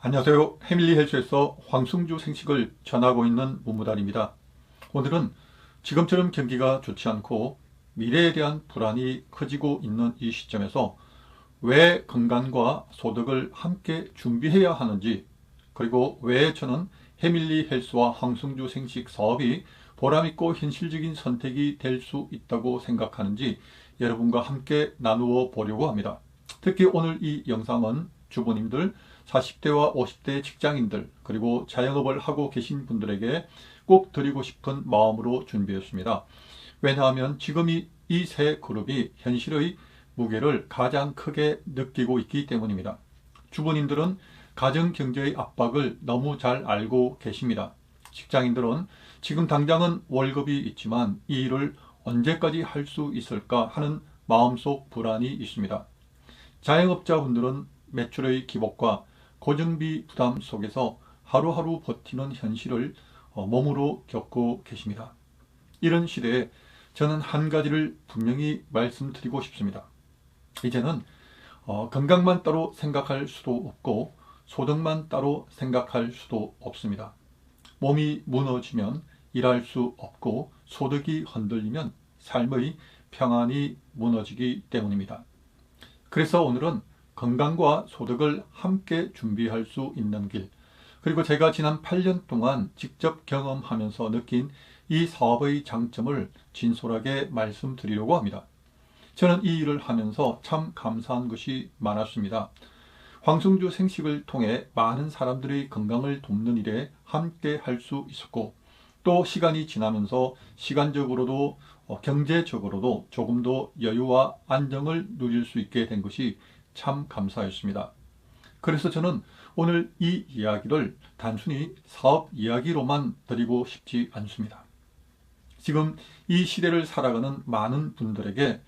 안녕하세요. 해밀리 헬스에서 황승주 생식을 전하고 있는 문무달입니다. 오늘은 지금처럼 경기가 좋지 않고 미래에 대한 불안이 커지고 있는 이 시점에서 왜 건강과 소득을 함께 준비해야 하는지, 그리고 왜 저는 해밀리 헬스와 황승주 생식 사업이 보람있고 현실적인 선택이 될 수 있다고 생각하는지 여러분과 함께 나누어 보려고 합니다. 특히 오늘 이 영상은 주부님들, 40대와 50대 직장인들, 그리고 자영업을 하고 계신 분들에게 꼭 드리고 싶은 마음으로 준비했습니다. 왜냐하면 지금 이 세 그룹이 현실의 무게를 가장 크게 느끼고 있기 때문입니다. 주부님들은 가정경제의 압박을 너무 잘 알고 계십니다. 직장인들은 지금 당장은 월급이 있지만 이 일을 언제까지 할 수 있을까 하는 마음속 불안이 있습니다. 자영업자분들은 매출의 기복과 고정비 부담 속에서 하루하루 버티는 현실을 몸으로 겪고 계십니다. 이런 시대에 저는 한 가지를 분명히 말씀드리고 싶습니다. 이제는 건강만 따로 생각할 수도 없고 소득만 따로 생각할 수도 없습니다. 몸이 무너지면 일할 수 없고 소득이 흔들리면 삶의 평안이 무너지기 때문입니다. 그래서 오늘은 건강과 소득을 함께 준비할 수 있는 길, 그리고 제가 지난 8년 동안 직접 경험하면서 느낀 이 사업의 장점을 진솔하게 말씀드리려고 합니다. 저는 이 일을 하면서 참 감사한 것이 많았습니다. 황승주 생식을 통해 많은 사람들의 건강을 돕는 일에 함께 할 수 있었고, 또 시간이 지나면서 시간적으로도 경제적으로도 조금 더 여유와 안정을 누릴 수 있게 된 것이 참 감사했습니다. 그래서 저는 오늘 이 이야기를 단순히 사업 이야기로만 드리고 싶지 않습니다. 지금 이 시대를 살아가는 많은 분들에게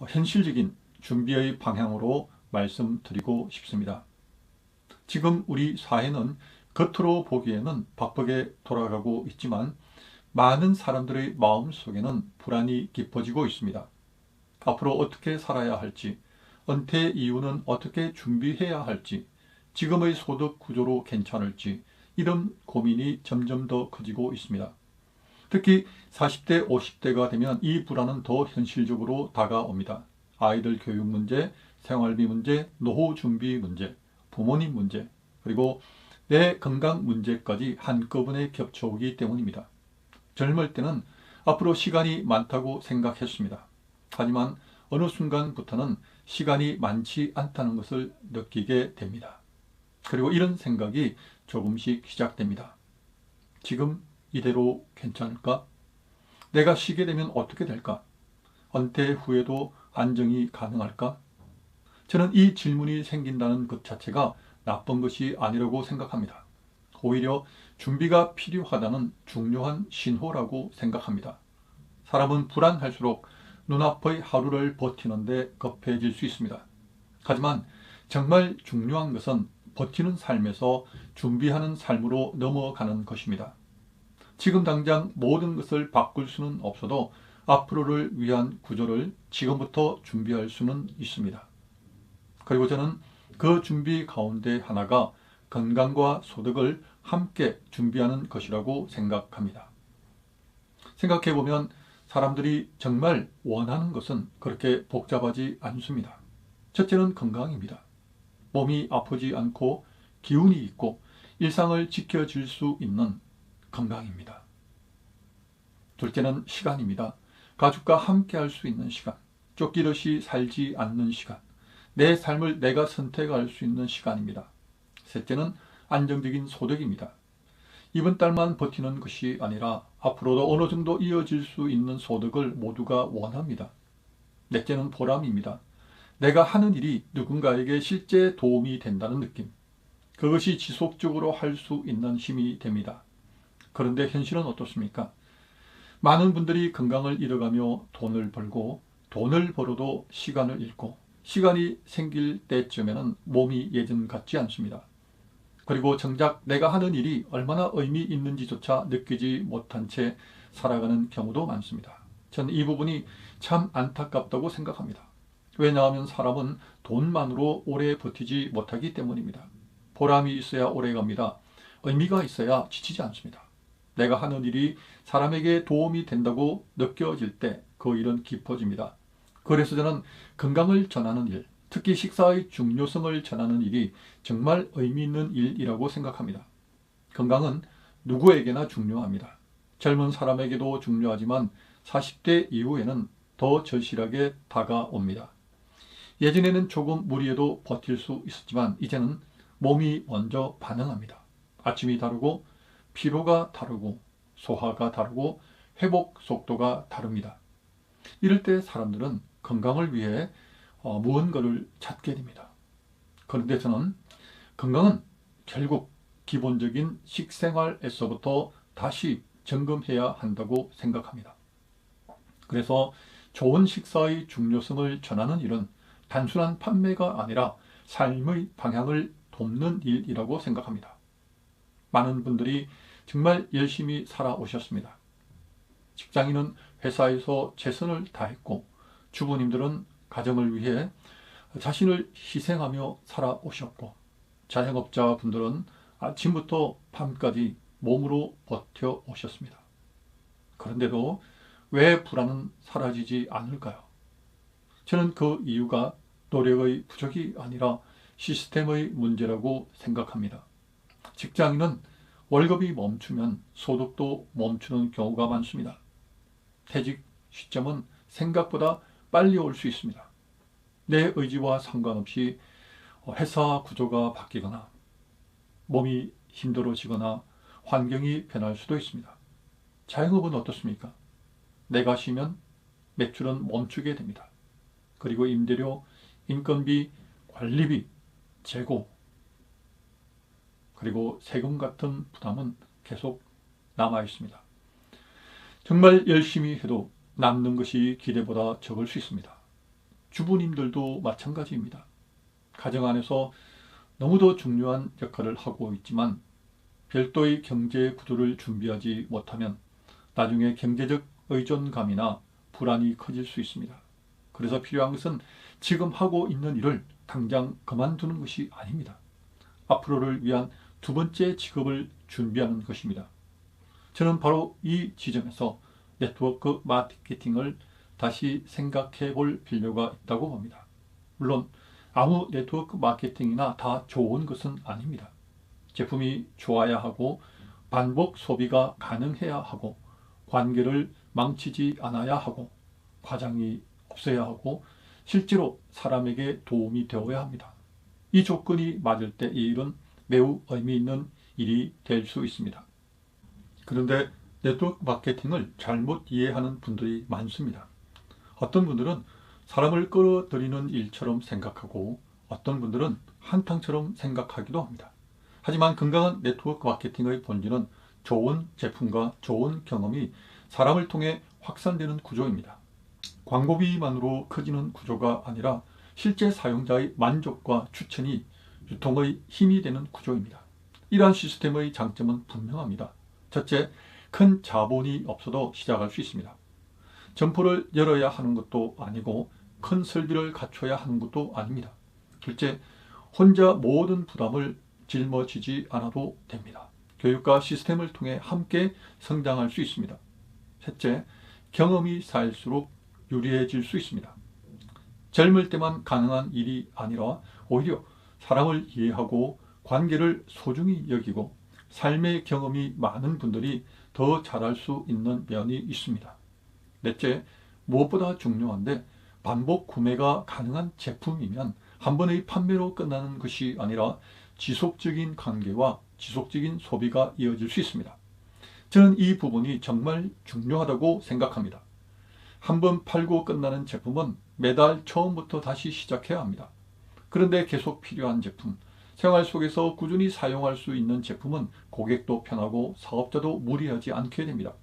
현실적인 준비의 방향으로 말씀드리고 싶습니다. 지금 우리 사회는 겉으로 보기에는 바쁘게 돌아가고 있지만 많은 사람들의 마음 속에는 불안이 깊어지고 있습니다. 앞으로 어떻게 살아야 할지, 은퇴 이후는 어떻게 준비해야 할지, 지금의 소득 구조로 괜찮을지, 이런 고민이 점점 더 커지고 있습니다. 특히 40대, 50대가 되면 이 불안은 더 현실적으로 다가옵니다. 아이들 교육 문제, 생활비 문제, 노후 준비 문제, 부모님 문제, 그리고 내 건강 문제까지 한꺼번에 겹쳐오기 때문입니다. 젊을 때는 앞으로 시간이 많다고 생각했습니다. 하지만 어느 순간부터는 시간이 많지 않다는 것을 느끼게 됩니다. 그리고 이런 생각이 조금씩 시작됩니다. 지금 이대로 괜찮을까? 내가 쉬게 되면 어떻게 될까? 은퇴 후에도 안정이 가능할까? 저는 이 질문이 생긴다는 것 자체가 나쁜 것이 아니라고 생각합니다. 오히려 준비가 필요하다는 중요한 신호라고 생각합니다. 사람은 불안할수록 눈앞의 하루를 버티는데 급해질 수 있습니다. 하지만 정말 중요한 것은 버티는 삶에서 준비하는 삶으로 넘어가는 것입니다. 지금 당장 모든 것을 바꿀 수는 없어도 앞으로를 위한 구조를 지금부터 준비할 수는 있습니다. 그리고 저는 그 준비 가운데 하나가 건강과 소득을 함께 준비하는 것이라고 생각합니다. 생각해보면 사람들이 정말 원하는 것은 그렇게 복잡하지 않습니다. 첫째는 건강입니다. 몸이 아프지 않고 기운이 있고 일상을 지켜줄 수 있는 건강입니다. 둘째는 시간입니다. 가족과 함께 할 수 있는 시간, 쫓기듯이 살지 않는 시간, 내 삶을 내가 선택할 수 있는 시간입니다. 셋째는 안정적인 소득입니다. 이번 달만 버티는 것이 아니라 앞으로도 어느 정도 이어질 수 있는 소득을 모두가 원합니다. 넷째는 보람입니다. 내가 하는 일이 누군가에게 실제 도움이 된다는 느낌. 그것이 지속적으로 할 수 있는 힘이 됩니다. 그런데 현실은 어떻습니까? 많은 분들이 건강을 잃어가며 돈을 벌고 돈을 벌어도 시간을 잃고 시간이 생길 때쯤에는 몸이 예전 같지 않습니다. 그리고 정작 내가 하는 일이 얼마나 의미 있는지조차 느끼지 못한 채 살아가는 경우도 많습니다. 저는 이 부분이 참 안타깝다고 생각합니다. 왜냐하면 사람은 돈만으로 오래 버티지 못하기 때문입니다. 보람이 있어야 오래갑니다. 의미가 있어야 지치지 않습니다. 내가 하는 일이 사람에게 도움이 된다고 느껴질 때 그 일은 깊어집니다. 그래서 저는 건강을 전하는 일, 특히 식사의 중요성을 전하는 일이 정말 의미 있는 일이라고 생각합니다. 건강은 누구에게나 중요합니다. 젊은 사람에게도 중요하지만 40대 이후에는 더 절실하게 다가옵니다. 예전에는 조금 무리해도 버틸 수 있었지만 이제는 몸이 먼저 반응합니다. 아침이 다르고 피로가 다르고 소화가 다르고 회복 속도가 다릅니다. 이럴 때 사람들은 건강을 위해 무언가를 찾게 됩니다. 그런데 저는 건강은 결국 기본적인 식생활에서부터 다시 점검해야 한다고 생각합니다. 그래서 좋은 식사의 중요성을 전하는 일은 단순한 판매가 아니라 삶의 방향을 돕는 일이라고 생각합니다. 많은 분들이 정말 열심히 살아오셨습니다. 직장인은 회사에서 최선을 다했고 주부님들은 가정을 위해 자신을 희생하며 살아오셨고 자영업자분들은 아침부터 밤까지 몸으로 버텨오셨습니다. 그런데도 왜 불안은 사라지지 않을까요? 저는 그 이유가 노력의 부족이 아니라 시스템의 문제라고 생각합니다. 직장인은 월급이 멈추면 소득도 멈추는 경우가 많습니다. 퇴직 시점은 생각보다 빨리 올 수 있습니다. 내 의지와 상관없이 회사 구조가 바뀌거나 몸이 힘들어지거나 환경이 변할 수도 있습니다. 자영업은 어떻습니까? 내가 쉬면 매출은 멈추게 됩니다. 그리고 임대료, 인건비, 관리비, 재고, 그리고 세금 같은 부담은 계속 남아 있습니다. 정말 열심히 해도 남는 것이 기대보다 적을 수 있습니다. 주부님들도 마찬가지입니다. 가정 안에서 너무도 중요한 역할을 하고 있지만 별도의 경제 구조를 준비하지 못하면 나중에 경제적 의존감이나 불안이 커질 수 있습니다. 그래서 필요한 것은 지금 하고 있는 일을 당장 그만두는 것이 아닙니다. 앞으로를 위한 두 번째 직업을 준비하는 것입니다. 저는 바로 이 지점에서 네트워크 마케팅을 다시 생각해 볼 필요가 있다고 봅니다. 물론 아무 네트워크 마케팅이나 다 좋은 것은 아닙니다. 제품이 좋아야 하고 반복 소비가 가능해야 하고 관계를 망치지 않아야 하고 과장이 없어야 하고 실제로 사람에게 도움이 되어야 합니다. 이 조건이 맞을 때 이 일은 매우 의미 있는 일이 될 수 있습니다. 그런데 네트워크 마케팅을 잘못 이해하는 분들이 많습니다. 어떤 분들은 사람을 끌어들이는 일처럼 생각하고 어떤 분들은 한탕처럼 생각하기도 합니다. 하지만 건강한 네트워크 마케팅의 본질은 좋은 제품과 좋은 경험이 사람을 통해 확산되는 구조입니다. 광고비만으로 커지는 구조가 아니라 실제 사용자의 만족과 추천이 유통의 힘이 되는 구조입니다. 이러한 시스템의 장점은 분명합니다. 첫째, 큰 자본이 없어도 시작할 수 있습니다. 점포를 열어야 하는 것도 아니고 큰 설비를 갖춰야 하는 것도 아닙니다. 둘째, 혼자 모든 부담을 짊어지지 않아도 됩니다. 교육과 시스템을 통해 함께 성장할 수 있습니다. 셋째, 경험이 쌓일수록 유리해질 수 있습니다. 젊을 때만 가능한 일이 아니라 오히려 사람을 이해하고 관계를 소중히 여기고 삶의 경험이 많은 분들이 더 잘할 수 있는 면이 있습니다. 넷째, 무엇보다 중요한데 반복 구매가 가능한 제품이면 한 번의 판매로 끝나는 것이 아니라 지속적인 관계와 지속적인 소비가 이어질 수 있습니다. 저는 이 부분이 정말 중요하다고 생각합니다. 한 번 팔고 끝나는 제품은 매달 처음부터 다시 시작해야 합니다. 그런데 계속 필요한 제품, 생활 속에서 꾸준히 사용할 수 있는 제품은 고객도 편하고 사업자도 무리하지 않게 됩니다.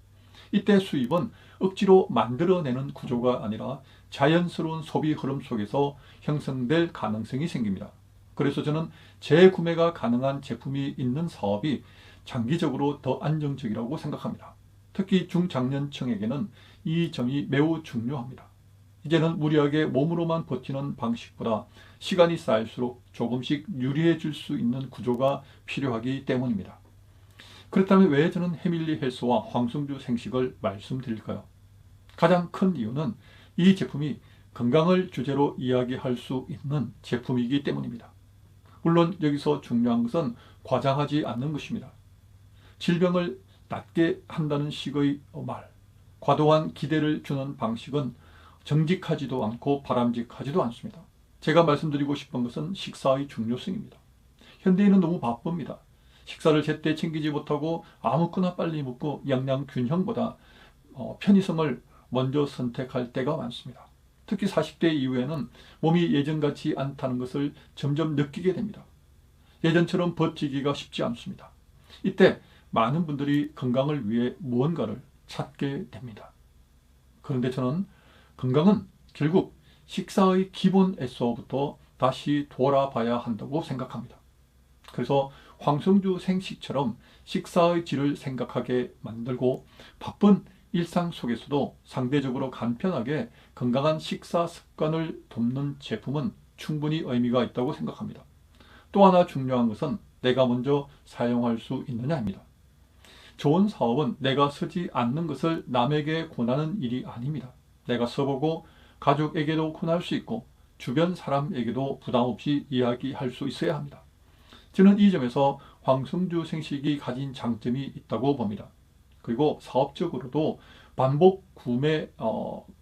이때 수입은 억지로 만들어내는 구조가 아니라 자연스러운 소비 흐름 속에서 형성될 가능성이 생깁니다. 그래서 저는 재구매가 가능한 제품이 있는 사업이 장기적으로 더 안정적이라고 생각합니다. 특히 중장년층에게는 이 점이 매우 중요합니다. 이제는 무리하게 몸으로만 버티는 방식보다 시간이 쌓일수록 조금씩 유리해질 수 있는 구조가 필요하기 때문입니다. 그렇다면 왜 저는 해밀리 헬스와 황승주 생식을 말씀드릴까요? 가장 큰 이유는 이 제품이 건강을 주제로 이야기할 수 있는 제품이기 때문입니다. 물론 여기서 중요한 것은 과장하지 않는 것입니다. 질병을 낫게 한다는 식의 말, 과도한 기대를 주는 방식은 정직하지도 않고 바람직하지도 않습니다. 제가 말씀드리고 싶은 것은 식사의 중요성입니다. 현대인은 너무 바쁩니다. 식사를 제때 챙기지 못하고 아무거나 빨리 먹고 영양 균형보다 편의성을 먼저 선택할 때가 많습니다. 특히 40대 이후에는 몸이 예전같이 않다는 것을 점점 느끼게 됩니다. 예전처럼 버티기가 쉽지 않습니다. 이때 많은 분들이 건강을 위해 무언가를 찾게 됩니다. 그런데 저는 건강은 결국 식사의 기본에서부터 다시 돌아봐야 한다고 생각합니다. 그래서 황성주 생식처럼 식사의 질을 생각하게 만들고 바쁜 일상 속에서도 상대적으로 간편하게 건강한 식사 습관을 돕는 제품은 충분히 의미가 있다고 생각합니다. 또 하나 중요한 것은 내가 먼저 사용할 수 있느냐입니다. 좋은 사업은 내가 쓰지 않는 것을 남에게 권하는 일이 아닙니다. 내가 써보고 가족에게도 권할 수 있고 주변 사람에게도 부담 없이 이야기할 수 있어야 합니다. 저는 이 점에서 황성주 생식이 가진 장점이 있다고 봅니다. 그리고 사업적으로도 반복 구매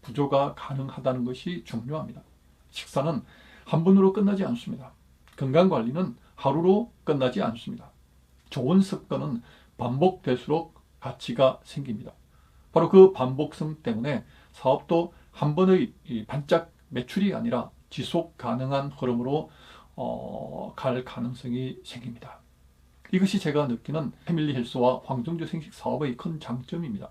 구조가 가능하다는 것이 중요합니다. 식사는 한 번으로 끝나지 않습니다. 건강관리는 하루로 끝나지 않습니다. 좋은 습관은 반복될수록 가치가 생깁니다. 바로 그 반복성 때문에 사업도 한 번의 반짝 매출이 아니라 지속 가능한 흐름으로 갈 가능성이 생깁니다. 이것이 제가 느끼는 해밀리 헬스와 황성주 생식 사업의 큰 장점입니다.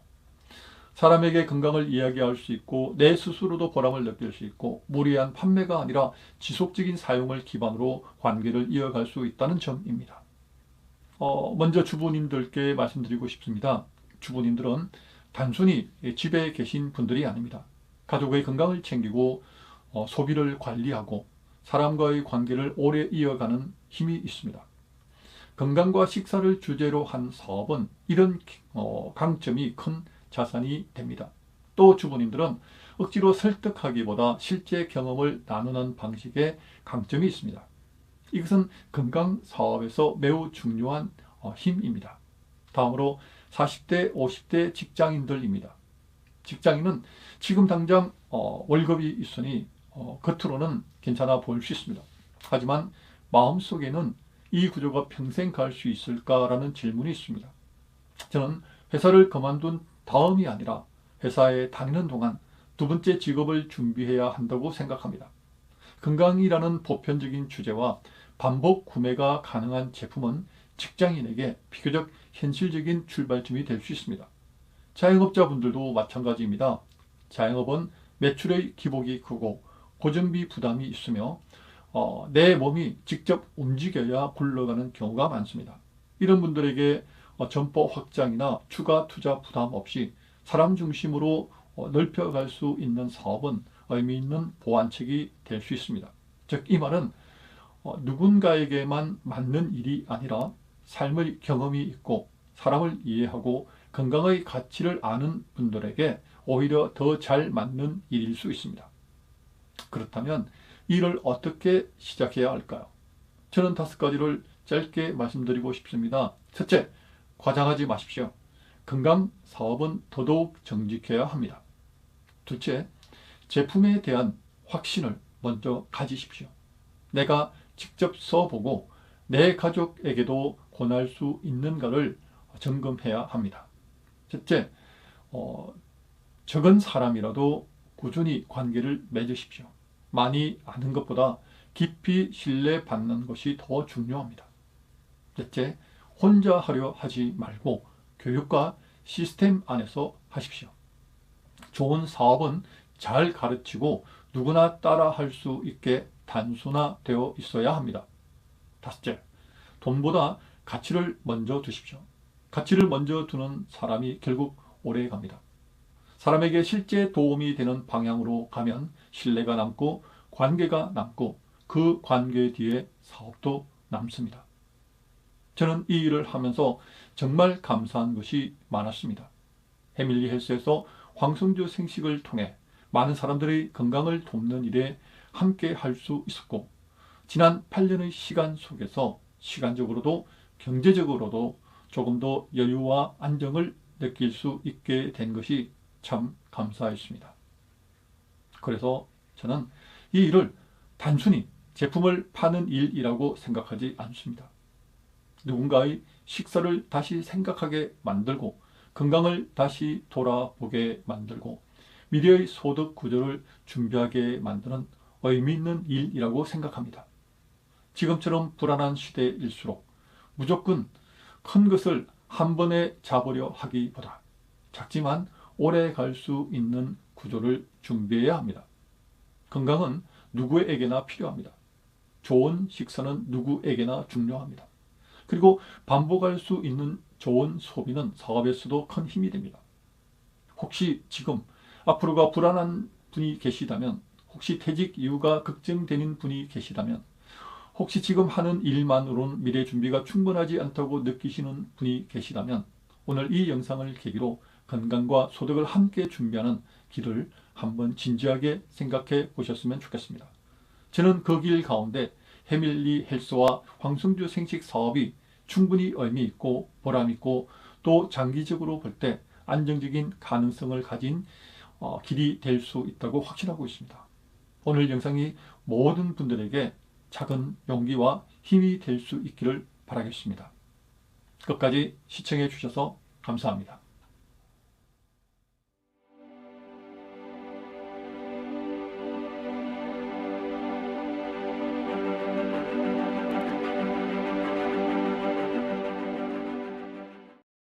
사람에게 건강을 이야기할 수 있고 내 스스로도 보람을 느낄 수 있고 무리한 판매가 아니라 지속적인 사용을 기반으로 관계를 이어갈 수 있다는 점입니다. 먼저 주부님들께 말씀드리고 싶습니다. 주부님들은 단순히 집에 계신 분들이 아닙니다. 가족의 건강을 챙기고 소비를 관리하고 사람과의 관계를 오래 이어가는 힘이 있습니다. 건강과 식사를 주제로 한 사업은 이런 강점이 큰 자산이 됩니다. 또 주부님들은 억지로 설득하기보다 실제 경험을 나누는 방식에 강점이 있습니다. 이것은 건강 사업에서 매우 중요한 힘입니다. 다음으로 40대, 50대 직장인들입니다. 직장인은 지금 당장 월급이 있으니 겉으로는 괜찮아 보일 수 있습니다. 하지만 마음속에는 이 구조가 평생 갈 수 있을까라는 질문이 있습니다. 저는 회사를 그만둔 다음이 아니라 회사에 다니는 동안 두 번째 직업을 준비해야 한다고 생각합니다. 건강이라는 보편적인 주제와 반복 구매가 가능한 제품은 직장인에게 비교적 현실적인 출발점이 될 수 있습니다. 자영업자분들도 마찬가지입니다. 자영업은 매출의 기복이 크고 고정비 부담이 있으며 내 몸이 직접 움직여야 굴러가는 경우가 많습니다. 이런 분들에게 점포 확장이나 추가 투자 부담 없이 사람 중심으로 넓혀갈 수 있는 사업은 의미 있는 보완책이 될 수 있습니다. 즉, 이 말은 누군가에게만 맞는 일이 아니라 삶의 경험이 있고 사람을 이해하고 건강의 가치를 아는 분들에게 오히려 더 잘 맞는 일일 수 있습니다. 그렇다면 이를 어떻게 시작해야 할까요? 저는 5가지를 짧게 말씀드리고 싶습니다. 첫째, 과장하지 마십시오. 건강 사업은 더더욱 정직해야 합니다. 둘째, 제품에 대한 확신을 먼저 가지십시오. 내가 직접 써보고 내 가족에게도 권할 수 있는가를 점검해야 합니다. 셋째, 적은 사람이라도 꾸준히 관계를 맺으십시오. 많이 아는 것보다 깊이 신뢰받는 것이 더 중요합니다. 넷째, 혼자 하려 하지 말고 교육과 시스템 안에서 하십시오. 좋은 사업은 잘 가르치고 누구나 따라 할 수 있게 단순화되어 있어야 합니다. 다섯째, 돈보다 가치를 먼저 두십시오. 가치를 먼저 두는 사람이 결국 오래 갑니다. 사람에게 실제 도움이 되는 방향으로 가면 신뢰가 남고 관계가 남고 그 관계 뒤에 사업도 남습니다. 저는 이 일을 하면서 정말 감사한 것이 많았습니다. 해밀리 헬스에서 황성주 생식을 통해 많은 사람들의 건강을 돕는 일에 함께 할 수 있었고, 지난 8년의 시간 속에서 시간적으로도 경제적으로도 조금 더 여유와 안정을 느낄 수 있게 된 것이 참 감사했습니다. 그래서 저는 이 일을 단순히 제품을 파는 일이라고 생각하지 않습니다. 누군가의 식사를 다시 생각하게 만들고 건강을 다시 돌아보게 만들고 미래의 소득 구조를 준비하게 만드는 의미 있는 일이라고 생각합니다. 지금처럼 불안한 시대일수록 무조건 큰 것을 한 번에 잡으려 하기보다 작지만 오래 갈 수 있는 구조를 준비해야 합니다. 건강은 누구에게나 필요합니다. 좋은 식사는 누구에게나 중요합니다. 그리고 반복할 수 있는 좋은 소비는 사업에서도 큰 힘이 됩니다. 혹시 지금 앞으로가 불안한 분이 계시다면, 혹시 퇴직 이유가 걱정되는 분이 계시다면, 혹시 지금 하는 일만으로는 미래 준비가 충분하지 않다고 느끼시는 분이 계시다면 오늘 이 영상을 계기로 건강과 소득을 함께 준비하는 길을 한번 진지하게 생각해 보셨으면 좋겠습니다. 저는 그 길 가운데 해밀리 헬스와 황성주 생식 사업이 충분히 의미 있고 보람 있고 또 장기적으로 볼 때 안정적인 가능성을 가진 길이 될 수 있다고 확신하고 있습니다. 오늘 영상이 모든 분들에게 작은 용기와 힘이 될 수 있기를 바라겠습니다. 끝까지 시청해 주셔서 감사합니다.